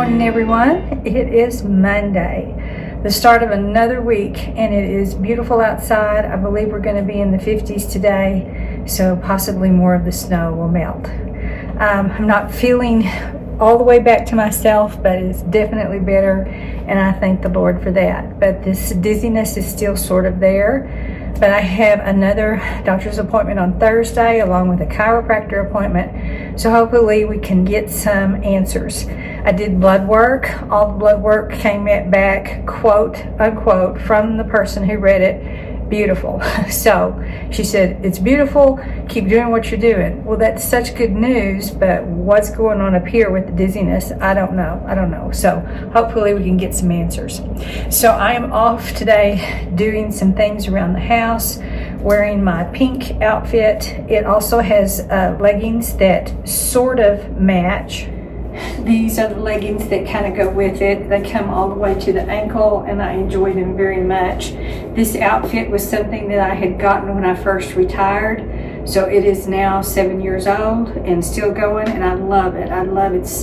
morning, everyone. It is Monday, the start of another week, and it is beautiful outside. I believe we're going to be in the 50s today, so possibly more of the snow will melt. I'm not feeling all the way back to myself, but it's definitely better, and I thank the Lord for that. But this dizziness is still sort of there. But I have another doctor's appointment on Thursday along with a chiropractor appointment. So hopefully we can get some answers. I did blood work. All the blood work came back, quote unquote, from the person who read it, beautiful. So she said, it's beautiful, keep doing what you're doing. Well, that's such good news, but what's going on up here with the dizziness, I don't know. So hopefully we can get some answers. So I am off today doing some things around the house, wearing my pink outfit. It also has leggings that sort of match. These are the leggings that kind of go with it. They come all the way to the ankle, and I enjoy them very much. This outfit was something that I had gotten when I first retired, so it is now 7 years old and still going, and I love it.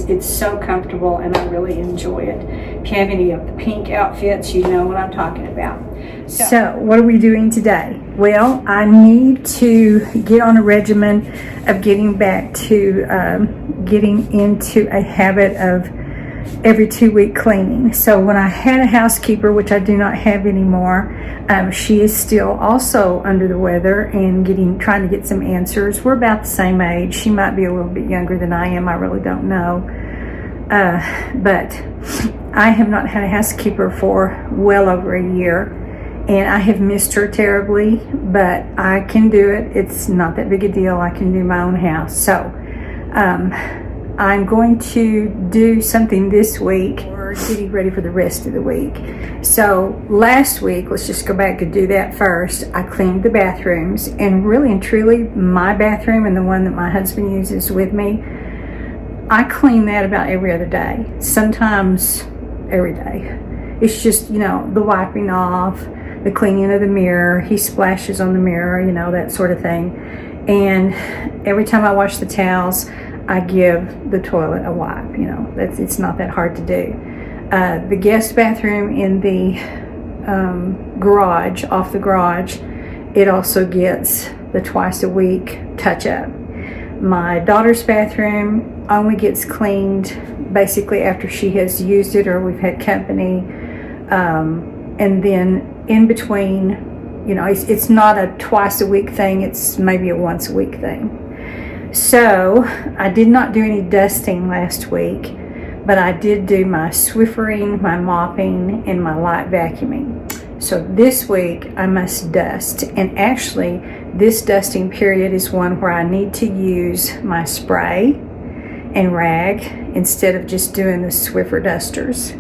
It's so comfortable, and I really enjoy it. If you have any of the pink outfits, you know what I'm talking about. So what are we doing today? Well, I need to get on a regimen of getting back to getting into a habit of every 2-week cleaning. So when I had a housekeeper, which I do not have anymore, she is still also under the weather and trying to get some answers. We're about the same age. She might be a little bit younger than I am. I really don't know. But I have not had a housekeeper for well over a year. And I have missed her terribly, but I can do it. It's not that big a deal. I can do my own house. So I'm going to do something this week or getting ready for the rest of the week. So last week, let's just go back and do that first. I cleaned the bathrooms, and really and truly, my bathroom and the one that my husband uses with me, I clean that about every other day, sometimes every day. It's just, the wiping off, the cleaning of the mirror. He splashes on the mirror, that sort of thing. And every time I wash the towels, I give the toilet a wipe. It's not that hard to do. The guest bathroom in the garage, off the garage, it also gets the twice a week touch up. My daughter's bathroom only gets cleaned basically after she has used it or we've had company. And then in between, it's not a twice a week thing, it's maybe a once a week thing. So I did not do any dusting last week, but I did do my Swiffering, my mopping, and my light vacuuming. So this week I must dust, and actually this dusting period is one where I need to use my spray and rag instead of just doing the Swiffer dusters.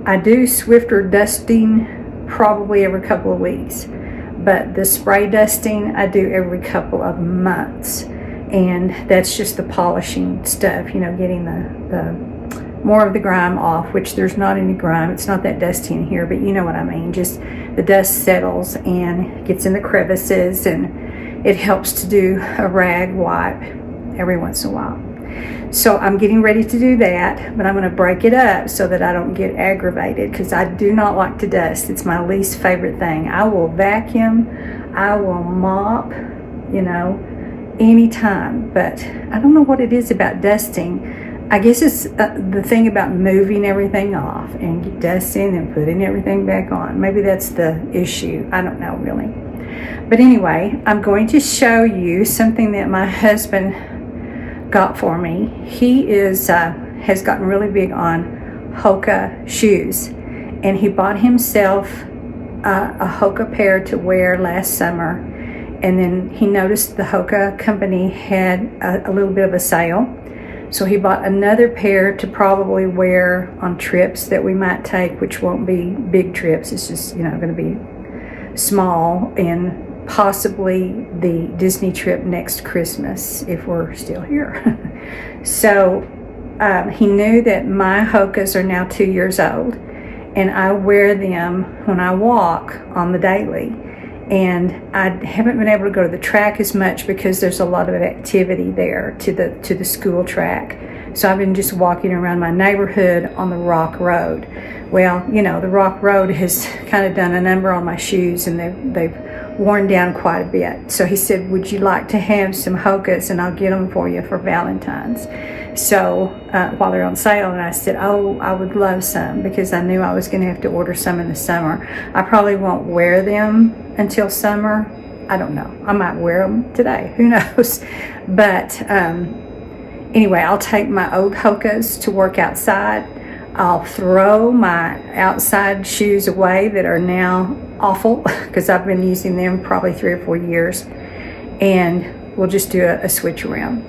I do Swiffer dusting probably every couple of weeks, but the spray dusting I do every couple of months, and that's just the polishing stuff, getting the more of the grime off, which there's not any grime. It's not that dusty in here, but you know what I mean. Just the dust settles and gets in the crevices, and it helps to do a rag wipe every once in a while. So I'm getting ready to do that, but I'm going to break it up so that I don't get aggravated, because I do not like to dust. It's my least favorite thing. I will vacuum, I will mop, anytime, but I don't know what it is about dusting. I guess it's the thing about moving everything off and dusting and putting everything back on. Maybe that's the issue. I don't know really. But anyway, I'm going to show you something that my husband got for me. He has gotten really big on Hoka shoes, and he bought himself a Hoka pair to wear last summer, and then he noticed the Hoka company had a little bit of a sale, so he bought another pair to probably wear on trips that we might take, which won't be big trips. It's just going to be small, and possibly the Disney trip next Christmas if we're still here. So he knew that my Hokas are now 2 years old, and I wear them when I walk on the daily. And I haven't been able to go to the track as much because there's a lot of activity there to the school track. So I've been just walking around my neighborhood on the rock road. Well, you know, the rock road has kind of done a number on my shoes, and they've worn down quite a bit. So he said, would you like to have some Hokas, and I'll get them for you for Valentine's. So while they're on sale, and I said, oh, I would love some, because I knew I was going to have to order some in the summer. I probably won't wear them until summer. I don't know. I might wear them today. Who knows? But anyway, I'll take my old Hokas to work outside. I'll throw my outside shoes away that are now awful, because I've been using them probably 3 or 4 years, and we'll just do a switch around.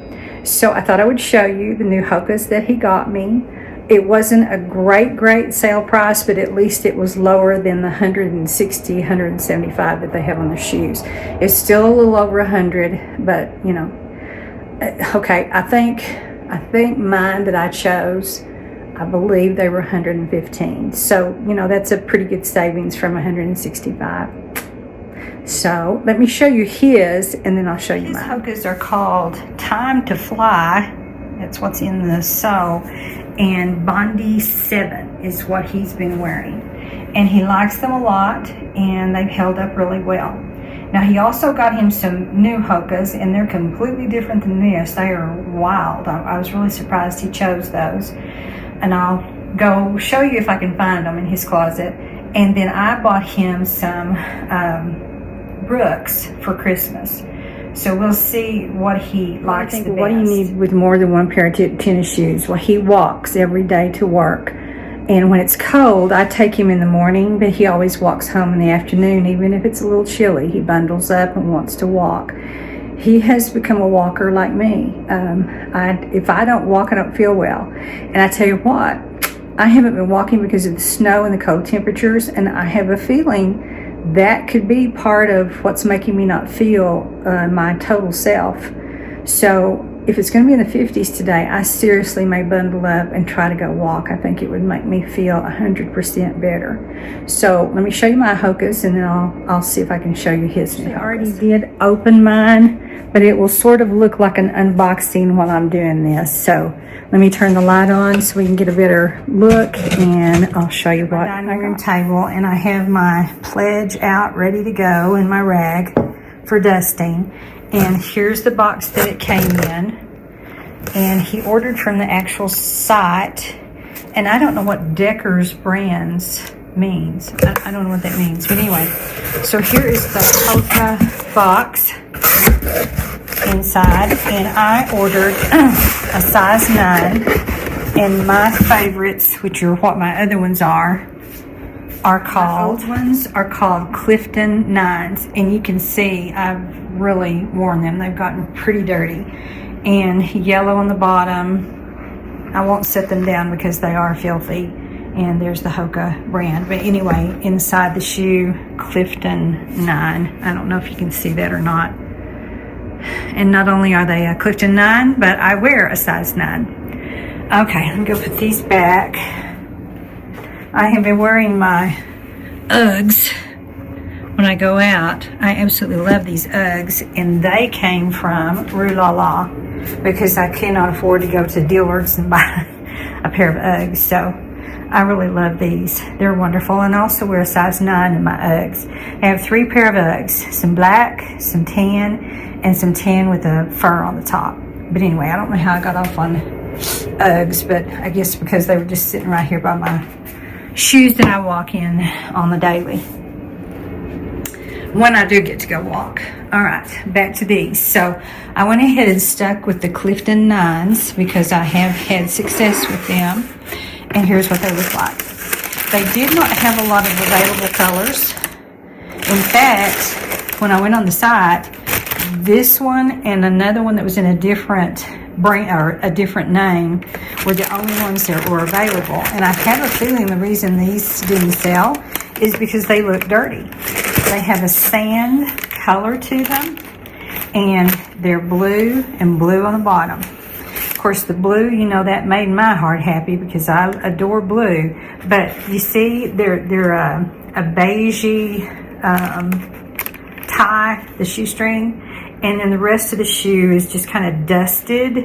So I thought I would show you the new Hokas that he got me. It wasn't a great sale price, but at least it was lower than the $160, $175 that they have on their shoes. It's still a little over $100, but you know, okay, I think mine that I chose, I believe they were $115. So, you know, that's a pretty good savings from $165. So let me show you his, and then I'll show you mine. His Hokas are called Time to Fly. That's what's in the sole. And Bondi 7 is what he's been wearing. And he likes them a lot, and they've held up really well. Now, he also got him some new Hokas, and they're completely different than this. They are wild. I was really surprised he chose those. And I'll go show you if I can find them in his closet. And then I bought him some Brooks for Christmas. So we'll see what he likes the best. What do you need with more than one pair of tennis shoes? Well, he walks every day to work. And when it's cold, I take him in the morning, but he always walks home in the afternoon, even if it's a little chilly. He bundles up and wants to walk. He has become a walker like me. If I don't walk, I don't feel well. And I tell you what, I haven't been walking because of the snow and the cold temperatures, and I have a feeling that could be part of what's making me not feel my total self. So if it's going to be in the 50s today, I seriously may bundle up and try to go walk. I think it would make me feel 100% better. So let me show you my Hokas, and then I'll see if I can show you his. I already did open mine, but it will sort of look like an unboxing while I'm doing this. So let me turn the light on so we can get a better look, and I'll show you what I got. Dining room table, and I have my pledge out ready to go in my rag for dusting. And here's the box that it came in. And he ordered from the actual site. And I don't know what Decker's Brands means. I don't know what that means. But anyway, so here is the Hoka box inside. And I ordered a size 9. And my favorites, which are what my other ones are called. The old ones are called Clifton 9s. And you can see I've really worn them. They've gotten pretty dirty. And yellow on the bottom. I won't set them down because they are filthy. And there's the Hoka brand. But anyway, inside the shoe, Clifton 9. I don't know if you can see that or not. And not only are they a Clifton 9, but I wear a size 9. Okay, let me go put these back. I have been wearing my Uggs when I go out. I absolutely love these Uggs, and they came from Rue La La because I cannot afford to go to Dillard's and buy a pair of Uggs. So I really love these. They're wonderful, and I also wear a size 9 in my Uggs. I have 3 pair of Uggs, some black, some tan, and some tan with a fur on the top. But anyway, I don't know how I got off on Uggs, but I guess because they were just sitting right here by my shoes that I walk in on the daily when I do get to go walk. All right, back to these. So I went ahead and stuck with the Clifton 9s because I have had success with them. And here's what they look like. They did not have a lot of available colors. In fact, when I went on the site, this one and another one that was in a different brand or a different name were the only ones that were available. And I have a feeling the reason these didn't sell is because they look dirty. They have a sand color to them, and they're blue and blue on the bottom. Of course, the blue, you know, that made my heart happy because I adore blue. But you see, they're a beigey tie, the shoestring, and then the rest of the shoe is just kind of dusted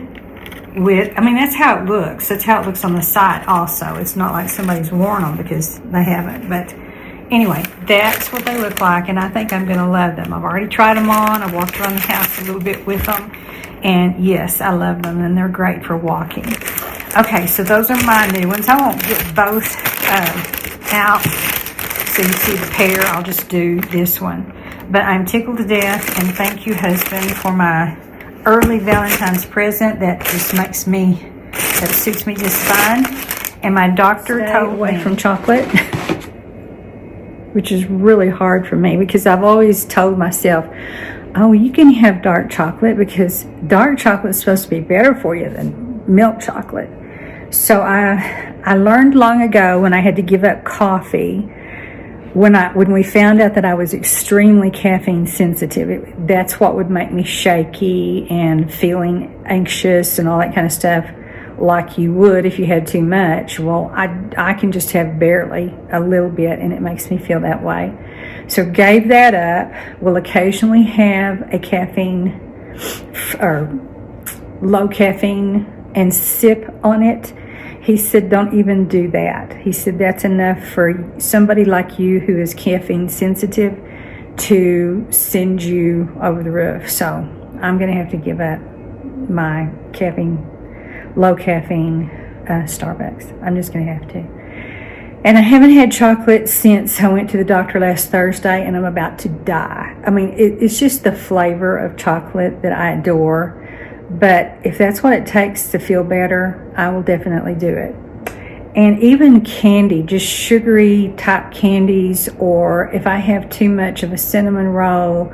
with, I mean, that's how it looks. That's how it looks on the site also. It's not like somebody's worn them because they haven't. But anyway, that's what they look like, and I think I'm going to love them. I've already tried them on. I walked around the house a little bit with them, and yes, I love them, and they're great for walking. Okay, so those are my new ones. I won't get both out so you see the pair. I'll just do this one. But I'm tickled to death, and thank you, husband, for my early Valentine's present. That just makes me, that suits me just fine. And my doctor told me from chocolate, which is really hard for me because I've always told myself, oh, you can have dark chocolate because dark chocolate is supposed to be better for you than milk chocolate. So I learned long ago when I had to give up coffee, when we found out that I was extremely caffeine sensitive, that's what would make me shaky and feeling anxious and all that kind of stuff, like you would if you had too much. Well, I can just have barely a little bit, and it makes me feel that way. So gave that up. Will occasionally have a caffeine or low caffeine and sip on it. He said, don't even do that. He said, that's enough for somebody like you who is caffeine sensitive to send you over the roof. So I'm going to have to give up my low caffeine Starbucks. I'm just going to have to. And I haven't had chocolate since I went to the doctor last Thursday, and I'm about to die. I mean, it's just the flavor of chocolate that I adore. But if that's what it takes to feel better, I will definitely do it. And even candy, just sugary type candies, or if I have too much of a cinnamon roll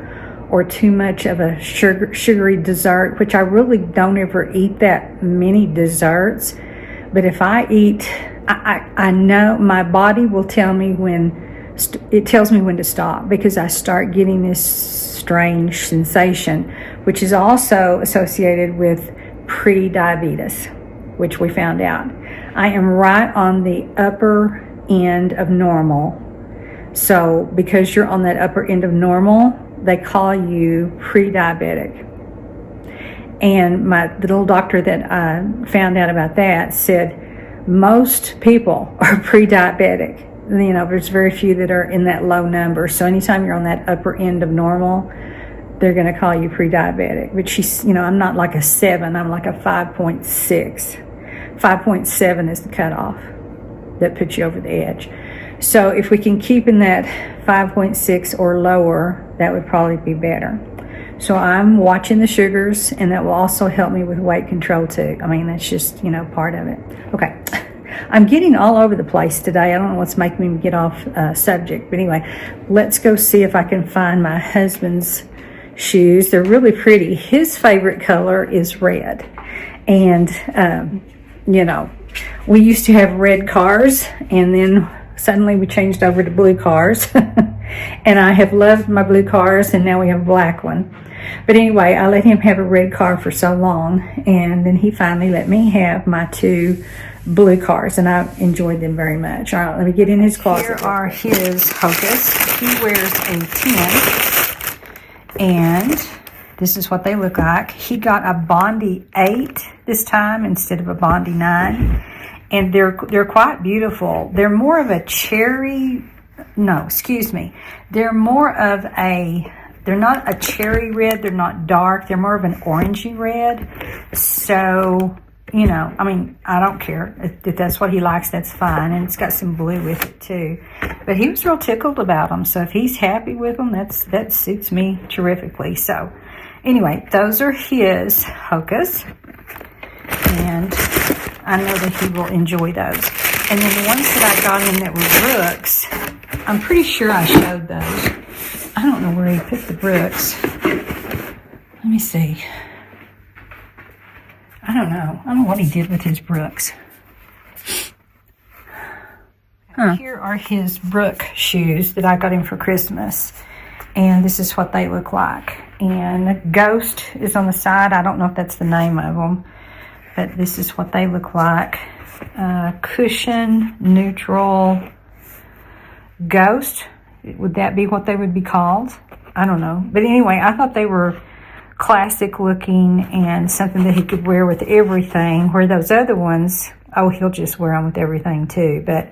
or too much of a sugary dessert, which I really don't ever eat that many desserts. But if I eat, I know my body will tell me it tells me when to stop, because I start getting this strange sensation, which is also associated with pre-diabetes, which we found out. I am right on the upper end of normal. So because you're on that upper end of normal, they call you pre-diabetic. And the little doctor that I found out about that said most people are pre-diabetic. You know, there's very few that are in that low number. So anytime you're on that upper end of normal, they're going to call you pre-diabetic. But she's, you know, I'm not like a 7, I'm like a 5.6. 5.7 is the cutoff that puts you over the edge. So if we can keep in that 5.6 or lower, that would probably be better. So I'm watching the sugars, and that will also help me with weight control too. I mean, that's just, you know, part of it. Okay. I'm getting all over the place today. I don't know what's making me get off subject. But anyway, let's go see if I can find my husband's shoes. They're really pretty. His favorite color is red. And, you know, we used to have red cars, and then suddenly we changed over to blue cars. And I have loved my blue cars, and now we have a black one. But anyway, I let him have a red car for so long, and then he finally let me have my 2 blue cars, and I enjoyed them very much. All right, let me get in his closet. Here are his Hokas. He wears a 10, and this is what they look like. He got a Bondi 8 this time instead of a Bondi 9, and they're quite beautiful. They're more of a cherry. No, excuse me. They're more of a. They're not a cherry red. They're not dark. They're more of an orangey red. So, you know, I mean, I don't care. If that's what he likes, that's fine. And it's got some blue with it too. But he was real tickled about them. So if he's happy with them, that suits me terrifically. So anyway, those are his Hokas. And I know that he will enjoy those. And then the ones that I got him that were Brooks, I'm pretty sure I showed those. I don't know where he put the Brooks. Let me see. I don't know. I don't know what he did with his Brooks. Here are his Brook shoes that I got him for Christmas. And this is what they look like. And Ghost is on the side. I don't know if that's the name of them. But this is what they look like. Cushion, neutral, Ghost. Would that be what they would be called? I don't know. But anyway, I thought they were classic looking and something that he could wear with everything, where those other ones, oh, he'll just wear them with everything too. But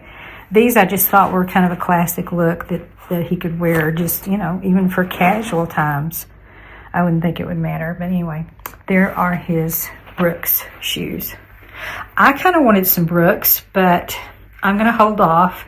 these I just thought were kind of a classic look that he could wear just, you know, even for casual times. I wouldn't think it would matter. But anyway, there are his Brooks shoes. I kind of wanted some Brooks, but I'm going to hold off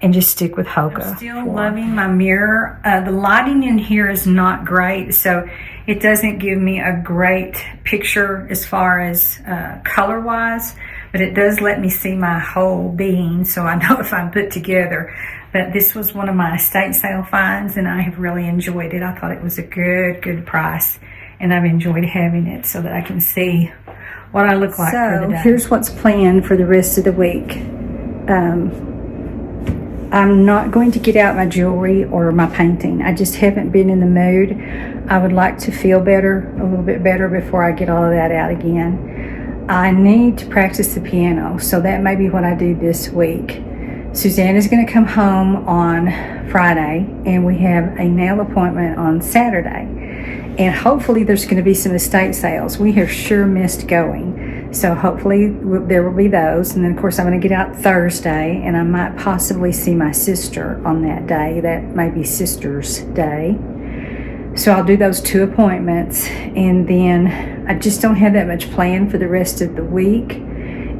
and just stick with Hoka. I'm still loving my mirror. The lighting in here is not great, so it doesn't give me a great picture as far as color-wise, but it does let me see my whole being, so I know if I'm put together. But this was one of my estate sale finds, and I have really enjoyed it. I thought it was a good price, and I've enjoyed having it so that I can see what I look like for the day. So here's what's planned for the rest of the week. I'm not going to get out my jewelry or my painting. I just haven't been in the mood. I would like to feel better, a little bit better, before I get all of that out again. I need to practice the piano, so that may be what I do this week. Suzanne is going to come home on Friday, and we have a nail appointment on Saturday. And hopefully there's going to be some estate sales. We have sure missed going. So hopefully there will be those. And then, of course, I'm going to get out Thursday, and I might possibly see my sister on that day. That may be Sister's Day. So I'll do those 2 appointments. And then I just don't have that much planned for the rest of the week.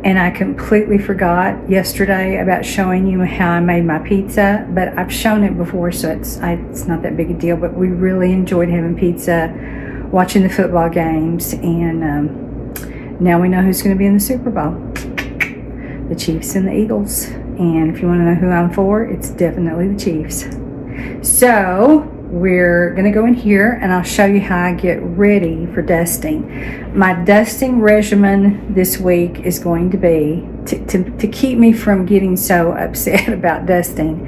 And I completely forgot yesterday about showing you how I made my pizza. But I've shown it before, so it's not that big a deal. But we really enjoyed having pizza, watching the football games, and now we know who's going to be in the Super Bowl. The Chiefs and the Eagles. And if you want to know who I'm for, it's definitely the Chiefs. So we're going to go in here, and I'll show you how I get ready for dusting. My dusting regimen this week is going to be, to keep me from getting so upset about dusting,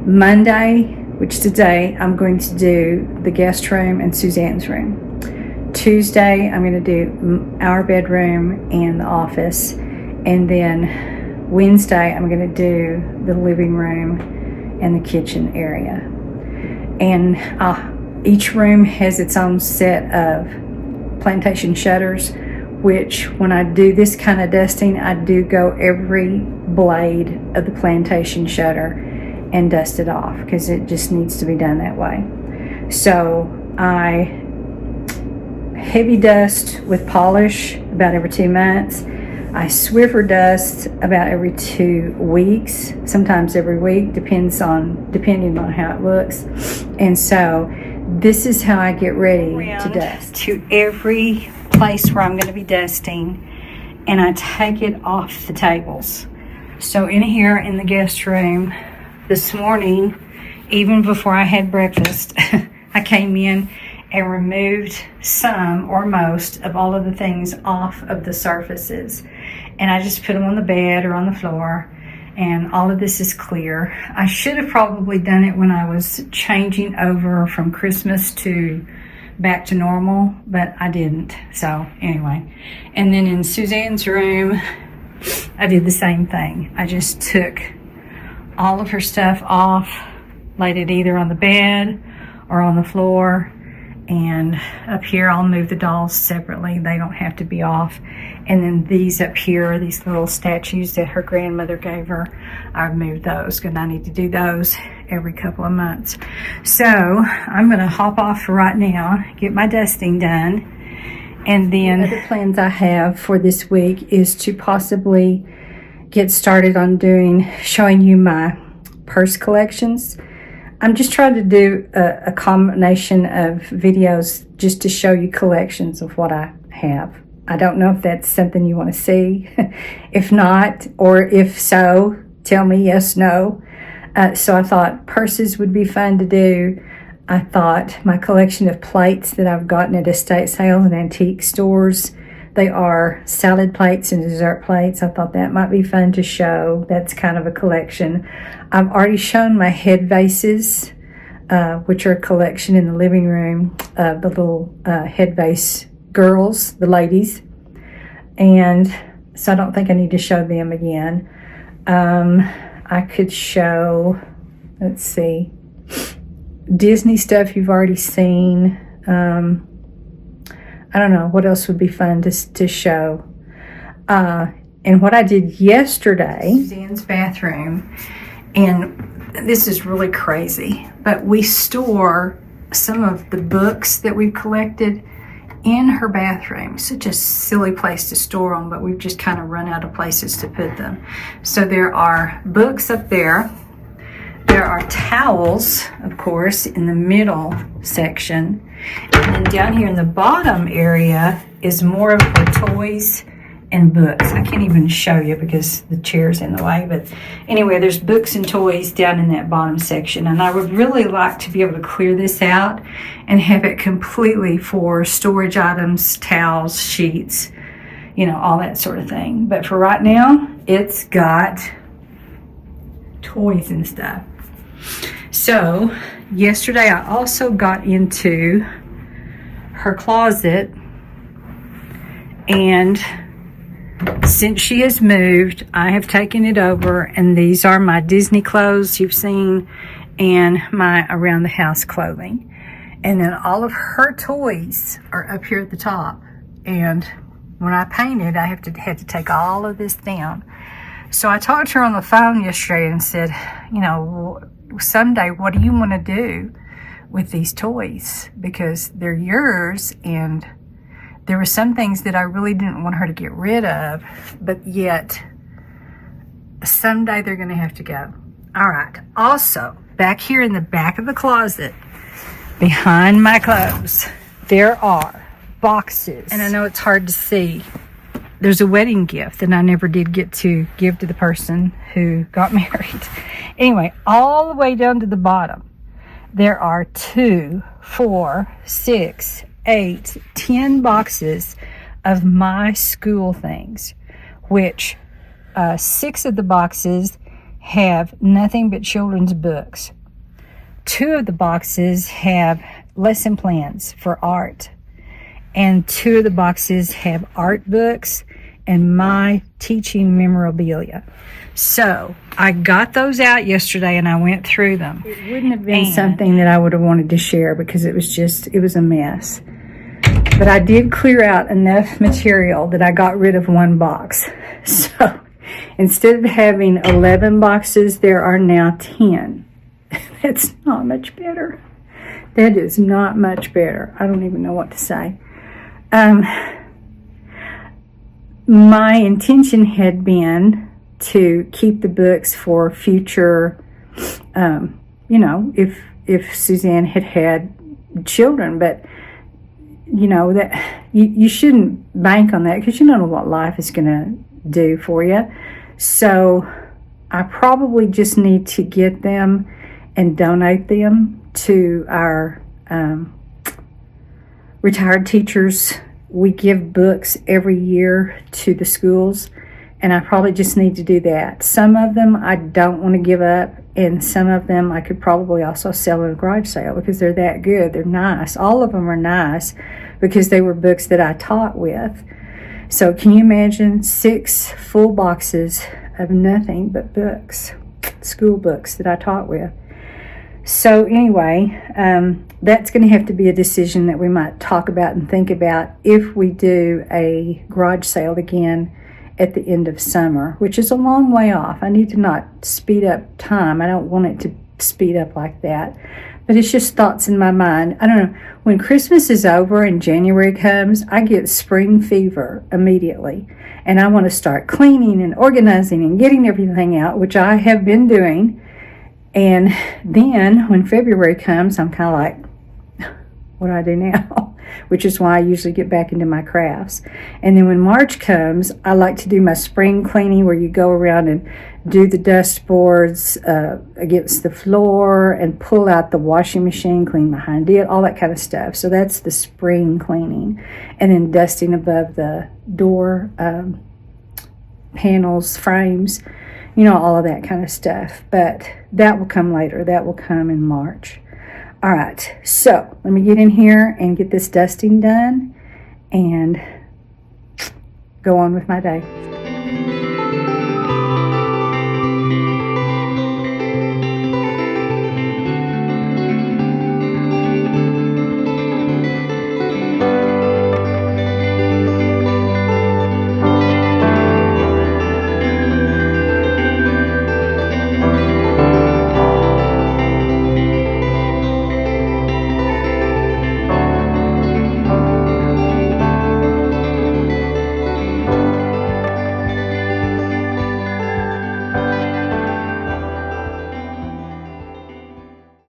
Monday, which today, I'm going to do the guest room and Suzanne's room. Tuesday, I'm going to do our bedroom and the office. And then Wednesday, I'm going to do the living room and the kitchen area. And each room has its own set of plantation shutters, which when I do this kind of dusting, I do go every blade of the plantation shutter and dust it off, because it just needs to be done that way. So I heavy dust with polish about every 2 months. I Swiffer dust about every 2 weeks, sometimes every week, depending on how it looks. And so this is how I get ready to dust. To every place where I'm going to be dusting, and I take it off the tables. So in here in the guest room this morning, even before I had breakfast, I came in and removed some or most of all of the things off of the surfaces. And I just put them on the bed or on the floor, and all of this is clear. I should have probably done it when I was changing over from Christmas to back to normal, but I didn't. So anyway, and then in Suzanne's room, I did the same thing. I just took all of her stuff off, laid it either on the bed or on the floor. And up here, I'll move the dolls separately. They don't have to be off. And then these up here, these little statues that her grandmother gave her, I've moved those, because I need to do those every couple of months. So I'm going to hop off for right now, get my dusting done. And then the other plans I have for this week is to possibly get started on showing you my purse collections. I'm just trying to do a combination of videos just to show you collections of what I have. I don't know if that's something you want to see. If not, or if so, tell me yes, no. So I thought purses would be fun to do. I thought my collection of plates that I've gotten at estate sales and antique stores, they are salad plates and dessert plates. I thought that might be fun to show. That's kind of a collection. I've already shown my head vases, which are a collection in the living room of the little head vase girls, the ladies. And so I don't think I need to show them again. I could show, let's see, Disney stuff you've already seen. I don't know what else would be fun to show. And what I did yesterday, Suzanne's bathroom, and this is really crazy, but we store some of the books that we've collected in her bathroom. Such a silly place to store them, but we've just kind of run out of places to put them. So there are books up there. There are towels, of course, in the middle section. And then down here in the bottom area is more of her toys and books. I can't even show you because the chair's in the way, but anyway, there's books and toys down in that bottom section, and I would really like to be able to clear this out and have it completely for storage items, towels, sheets, you know, all that sort of thing. But for right now, it's got toys and stuff. So yesterday I also got into her closet, and since she has moved, I have taken it over, and these are my Disney clothes you've seen and my around the house clothing. And then all of her toys are up here at the top. And when I painted, I had to take all of this down. So I talked to her on the phone yesterday and said, you know, someday what do you want to do with these toys? Because they're yours, and there were some things that I really didn't want her to get rid of, but yet someday they're going to have to go. All right. Also, back here in the back of the closet, behind my clothes, there are boxes. And I know it's hard to see. There's a wedding gift that I never did get to give to the person who got married. Anyway, all the way down to the bottom, there are 2, 4, 6, 8, 10 boxes of my school things, which 6 of the boxes have nothing but children's books. 2 of the boxes have lesson plans for art, and 2 of the boxes have art books and my teaching memorabilia. So I got those out yesterday and I went through them. It wouldn't have been something that I would have wanted to share because it was a mess. But I did clear out enough material that I got rid of 1 box. So instead of having 11 boxes, there are now 10. That's not much better. That is not much better. I don't even know what to say. My intention had been to keep the books for future, you know, if Suzanne had children, but you know, that you shouldn't bank on that because you don't know what life is going to do for you. So I probably just need to get them and donate them to our retired teachers. We give books every year to the schools, and I probably just need to do that. Some of them I don't want to give up, and some of them I could probably also sell at a garage sale because they're that good. They're nice. All of them are nice because they were books that I taught with. So can you imagine 6 full boxes of nothing but books, school books that I taught with? So anyway, that's going to have to be a decision that we might talk about and think about if we do a garage sale again at the end of summer, which is a long way off. I need to not speed up time. I don't want it to speed up like that. But it's just thoughts in my mind. I don't know. When Christmas is over and January comes, I get spring fever immediately. And I want to start cleaning and organizing and getting everything out, which I have been doing. And then when February comes, I'm kind of like, what do I do now? Which is why I usually get back into my crafts. And then when March comes, I like to do my spring cleaning where you go around and do the dust boards against the floor and pull out the washing machine, clean behind it, all that kind of stuff. So that's the spring cleaning. And then dusting above the door panels, frames, you know, all of that kind of stuff. But that will come later. That will come in March. All right, so let me get in here and get this dusting done and go on with my day.